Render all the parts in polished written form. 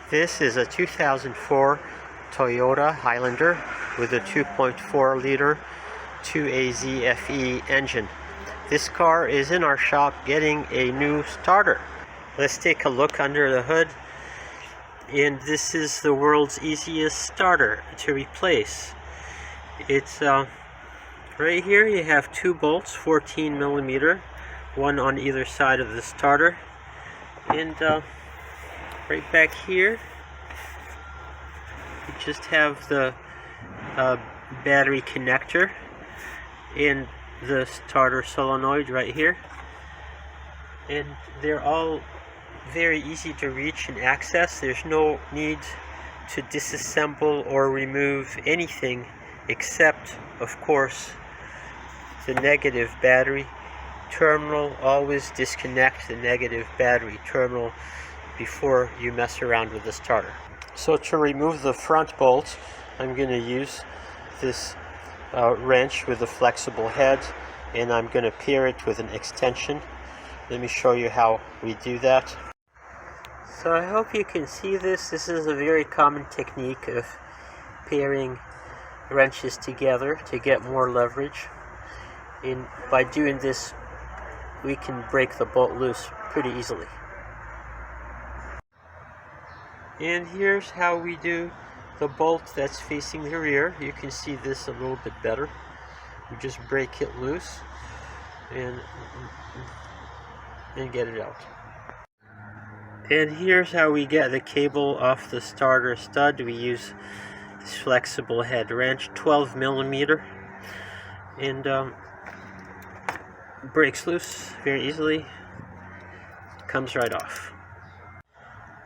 This is a 2004 Toyota Highlander with a 2.4-liter 2AZ-FE engine. This car is in our shop getting a new starter. Let's take a look under the hood. And this is the world's easiest starter to replace. It's right here you have two bolts, 14 millimeter, one on either side of the starter. And right back here you just have the battery connector and the starter solenoid right here, and they're all very easy to reach and access. There's no need to disassemble or remove anything except, of course, the negative battery terminal. Always disconnect the negative battery terminal before you mess around with the starter. So to remove the front bolt, I'm going to use this wrench with a flexible head, and I'm going to pair it with an extension. Let me show you how we do that. So I hope you can see this. This is a very common technique of pairing wrenches together to get more leverage. And by doing this, we can break the bolt loose pretty easily. And here's how we do the bolt that's facing the rear. You can see this a little bit better. We just break it loose and get it out. And here's how we get the cable off the starter stud. We use this flexible head wrench, 12 millimeter, and breaks loose very easily. Comes right off.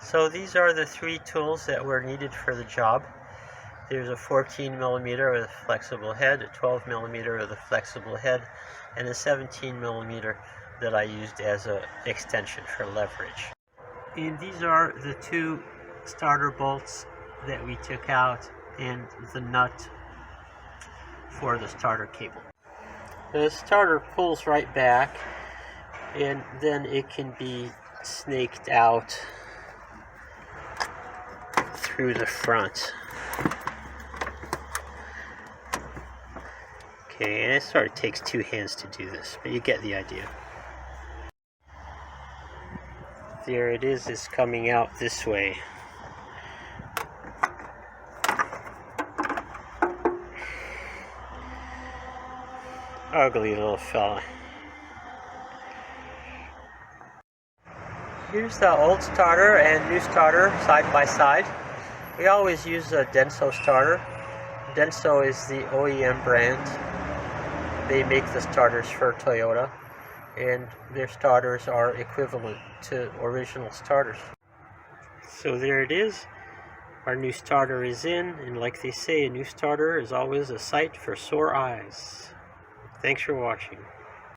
So these are the three tools that were needed for the job. There's a 14 millimeter with a flexible head, a 12 millimeter with a flexible head, and a 17 millimeter that I used as an extension for leverage. And these are the two starter bolts that we took out and the nut for the starter cable. The starter pulls right back, and then it can be snaked out through the front. Okay, and it sort of takes two hands to do this, but you get the idea. There it is, it's coming out this way. Ugly little fella. Here's the old starter and new starter side by side. We always use a Denso starter. Denso is the OEM brand. They make the starters for Toyota, and their starters are equivalent to original starters. So there it is. Our new starter is in, and like they say, a new starter is always a sight for sore eyes. Thanks for watching.